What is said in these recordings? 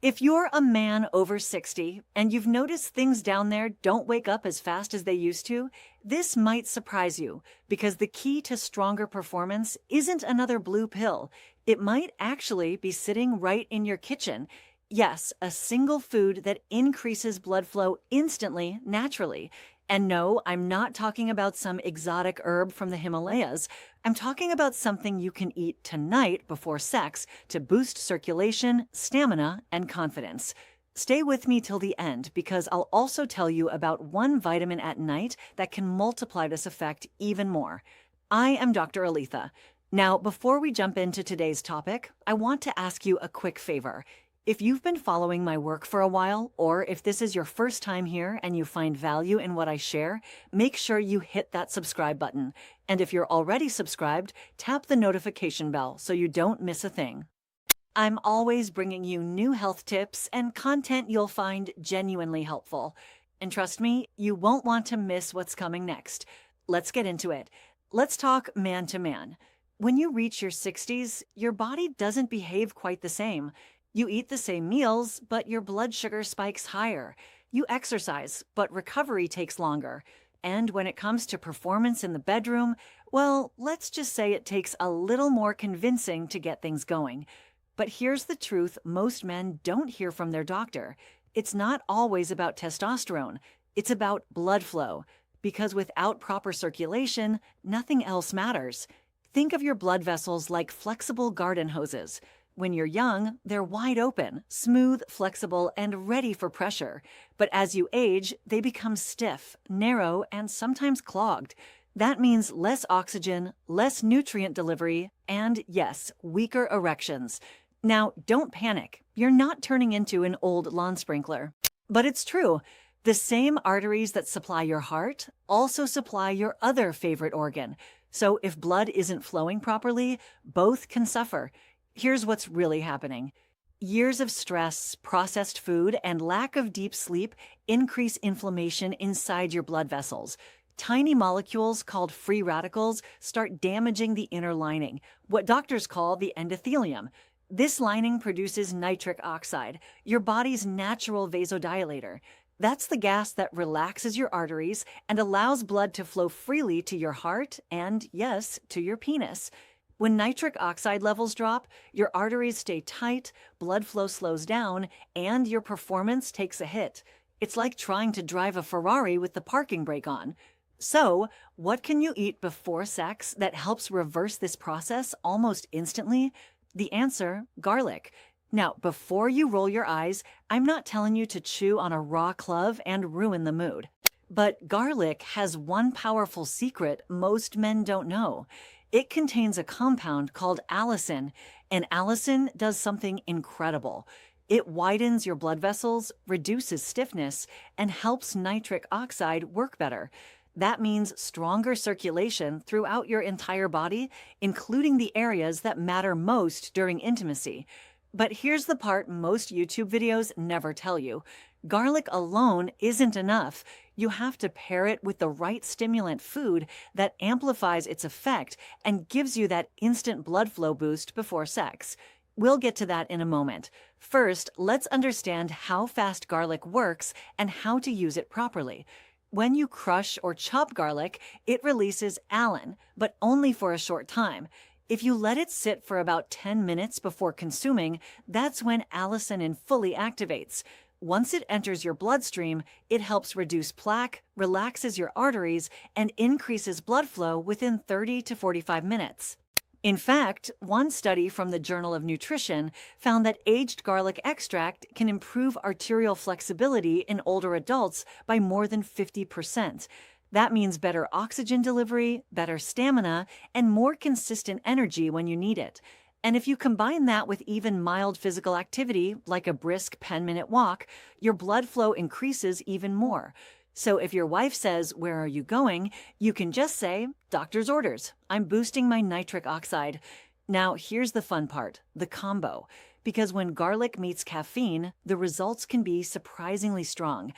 If you're a man over 60 and you've noticed things down there don't wake up as fast as they used to, this might surprise you because the key to stronger performance isn't another blue pill. It might actually be sitting right in your kitchen. Yes, a single food that increases blood flow instantly, naturally. And no, I'm not talking about some exotic herb from the Himalayas. I'm talking about something you can eat tonight before sex to boost circulation, stamina, and confidence. Stay with me till the end because I'll also tell you about one vitamin at night that can multiply this effect even more. I am Dr. Aletha. Now, before we jump into today's topic, I want to ask you a quick favor. If you've been following my work for a while, or if this is your first time here and you find value in what I share, make sure you hit that subscribe button. And if you're already subscribed, tap the notification bell so you don't miss a thing. I'm always bringing you new health tips and content you'll find genuinely helpful. And trust me, you won't want to miss what's coming next. Let's get into it. Let's talk man to man. When you reach your 60s, your body doesn't behave quite the same. You eat the same meals, but your blood sugar spikes higher. You exercise, but recovery takes longer. And when it comes to performance in the bedroom, well, let's just say it takes a little more convincing to get things going. But here's the truth most men don't hear from their doctor. It's not always about testosterone. It's about blood flow. Because without proper circulation, nothing else matters. Think of your blood vessels like flexible garden hoses. When you're young, they're wide open, smooth, flexible, and ready for pressure. But as you age, they become stiff, narrow, and sometimes clogged. That means less oxygen, less nutrient delivery, and yes, weaker erections. Now, don't panic. You're not turning into an old lawn sprinkler. But it's true. The same arteries that supply your heart also supply your other favorite organ. So if blood isn't flowing properly, both can suffer. Here's what's really happening. Years of stress, processed food, and lack of deep sleep increase inflammation inside your blood vessels. Tiny molecules called free radicals start damaging the inner lining, what doctors call the endothelium. This lining produces nitric oxide, your body's natural vasodilator. That's the gas that relaxes your arteries and allows blood to flow freely to your heart and, yes, to your penis. When nitric oxide levels drop, your arteries stay tight, blood flow slows down, and your performance takes a hit. It's like trying to drive a Ferrari with the parking brake on. So, what can you eat before sex that helps reverse this process almost instantly? The answer, garlic. Now, before you roll your eyes, I'm not telling you to chew on a raw clove and ruin the mood. But garlic has one powerful secret most men don't know. It contains a compound called allicin, and allicin does something incredible. It widens your blood vessels, reduces stiffness, and helps nitric oxide work better. That means stronger circulation throughout your entire body, including the areas that matter most during intimacy. But here's the part most YouTube videos never tell you. Garlic alone isn't enough. You have to pair it with the right stimulant food that amplifies its effect and gives you that instant blood flow boost before sex. We'll get to that in a moment. First, let's understand how fast garlic works and how to use it properly. When you crush or chop garlic, it releases allicin, but only for a short time. If you let it sit for about 10 minutes before consuming, that's when allicin fully activates. Once it enters your bloodstream, it helps reduce plaque, relaxes your arteries, and increases blood flow within 30 to 45 minutes. In fact, one study from the Journal of Nutrition found that aged garlic extract can improve arterial flexibility in older adults by more than 50%. That means better oxygen delivery, better stamina, and more consistent energy when you need it. And if you combine that with even mild physical activity, like a brisk 10-minute walk, your blood flow increases even more. So if your wife says, "Where are you going?" you can just say, "Doctor's orders. I'm boosting my nitric oxide." Now, here's the fun part, the combo. Because when garlic meets caffeine, the results can be surprisingly strong.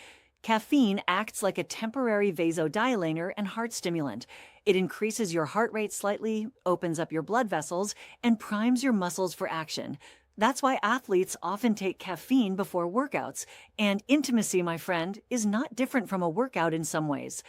Caffeine acts like a temporary vasodilator and heart stimulant. It increases your heart rate slightly, opens up your blood vessels, and primes your muscles for action. That's why athletes often take caffeine before workouts, and intimacy, my friend, is not different from a workout in some ways.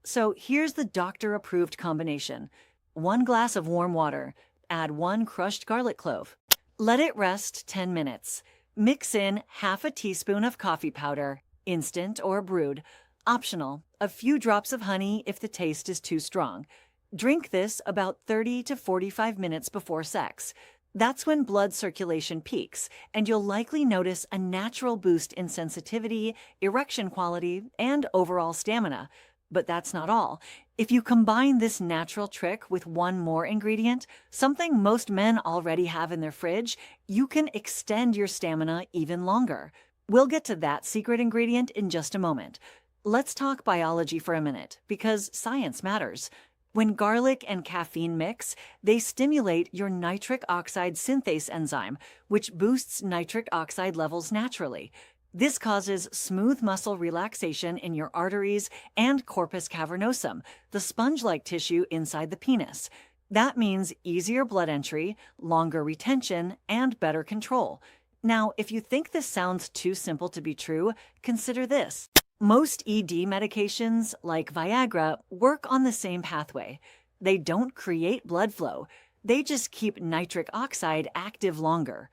So here's the doctor-approved combination. 1 glass of warm water. Add 1 crushed garlic clove. Let it rest 10 minutes. Mix in half a teaspoon of coffee powder, instant or brewed. Optional, a few drops of honey if the taste is too strong. Drink this about 30 to 45 minutes before sex. That's when blood circulation peaks, and you'll likely notice a natural boost in sensitivity, erection quality, and overall stamina. But that's not all. If you combine this natural trick with one more ingredient, something most men already have in their fridge, you can extend your stamina even longer. We'll get to that secret ingredient in just a moment. Let's talk biology for a minute, because science matters. When garlic and caffeine mix, they stimulate your nitric oxide synthase enzyme, which boosts nitric oxide levels naturally. This causes smooth muscle relaxation in your arteries and corpus cavernosum, the sponge-like tissue inside the penis. That means easier blood entry, longer retention, and better control. Now, if you think this sounds too simple to be true, consider this. Most ED medications, like Viagra, work on the same pathway. They don't create blood flow. They just keep nitric oxide active longer.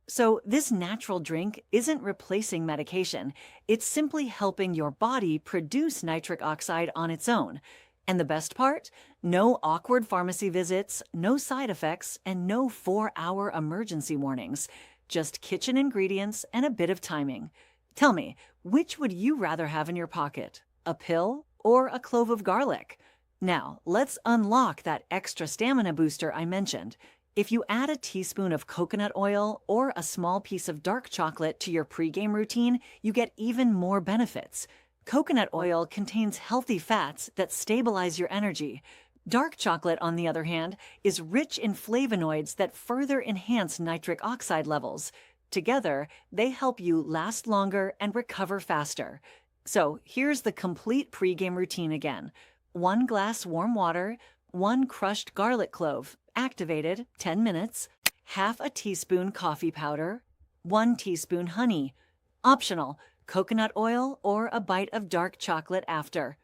So this natural drink isn't replacing medication. It's simply helping your body produce nitric oxide on its own. And the best part? No awkward pharmacy visits, no side effects, and no 4-hour emergency warnings. Just kitchen ingredients and a bit of timing. Tell me, which would you rather have in your pocket? A pill or a clove of garlic? Now, let's unlock that extra stamina booster I mentioned. If you add a teaspoon of coconut oil or a small piece of dark chocolate to your pregame routine, you get even more benefits. Coconut oil contains healthy fats that stabilize your energy. Dark chocolate, on the other hand, is rich in flavonoids that further enhance nitric oxide levels. Together, they help you last longer and recover faster. So here's the complete pregame routine again. 1 glass warm water, 1 crushed garlic clove, activated 10 minutes, half a teaspoon coffee powder, 1 teaspoon honey. Optional, coconut oil or a bite of dark chocolate after.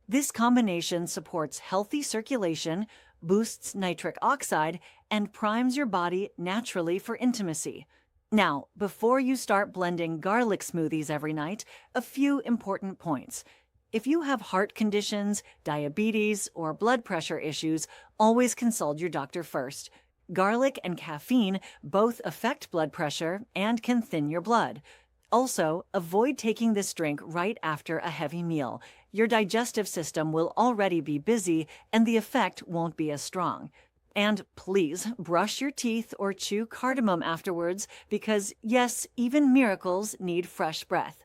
This combination supports healthy circulation, boosts nitric oxide, and primes your body naturally for intimacy. Now, before you start blending garlic smoothies every night, a few important points. If you have heart conditions, diabetes, or blood pressure issues, always consult your doctor first. Garlic and caffeine both affect blood pressure and can thin your blood. Also, avoid taking this drink right after a heavy meal. Your digestive system will already be busy and the effect won't be as strong. And please brush your teeth or chew cardamom afterwards because, yes, even miracles need fresh breath.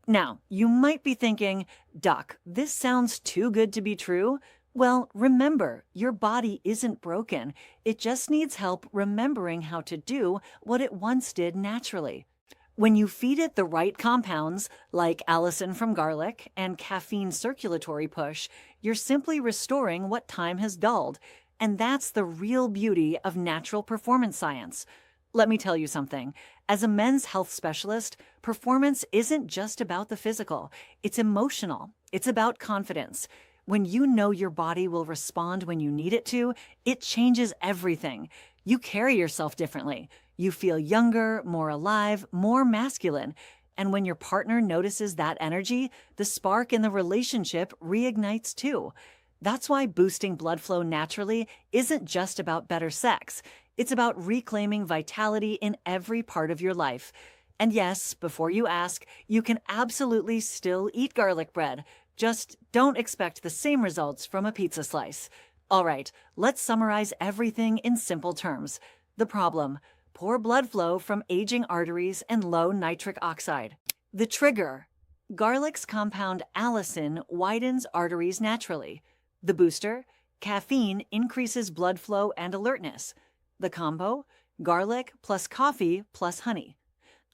Now, you might be thinking, Doc, this sounds too good to be true. Well, remember, your body isn't broken. It just needs help remembering how to do what it once did naturally. When you feed it the right compounds, like allicin from garlic and caffeine circulatory push, you're simply restoring what time has dulled. And that's the real beauty of natural performance science. Let me tell you something. As a men's health specialist, performance isn't just about the physical. It's emotional. It's about confidence. When you know your body will respond when you need it to, it changes everything. You carry yourself differently. You feel younger, more alive, more masculine. And when your partner notices that energy, the spark in the relationship reignites too. That's why boosting blood flow naturally isn't just about better sex. It's about reclaiming vitality in every part of your life. And yes, before you ask, you can absolutely still eat garlic bread. Just don't expect the same results from a pizza slice. All right, let's summarize everything in simple terms. The problem: poor blood flow from aging arteries and low nitric oxide. The trigger: garlic's compound allicin widens arteries naturally. The booster: caffeine increases blood flow and alertness. The combo: garlic plus coffee plus honey.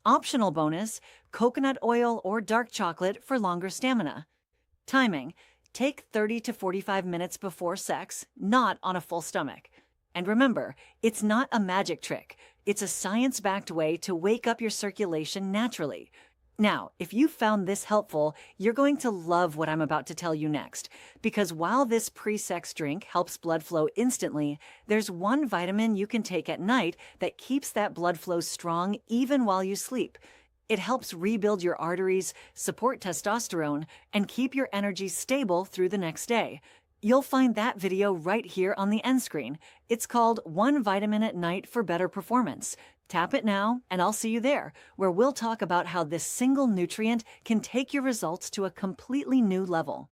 Optional bonus: coconut oil or dark chocolate for longer stamina. Timing: take 30 to 45 minutes before sex, not on a full stomach. And remember, it's not a magic trick. It's a science-backed way to wake up your circulation naturally. Now, if you found this helpful, you're going to love what I'm about to tell you next, because while this pre-sex drink helps blood flow instantly, there's one vitamin you can take at night that keeps that blood flow strong even while you sleep. It helps rebuild your arteries, support testosterone, and keep your energy stable through the next day. You'll find that video right here on the end screen. It's called One Vitamin at Night for Better Performance. Tap it now, and I'll see you there, where we'll talk about how this single nutrient can take your results to a completely new level.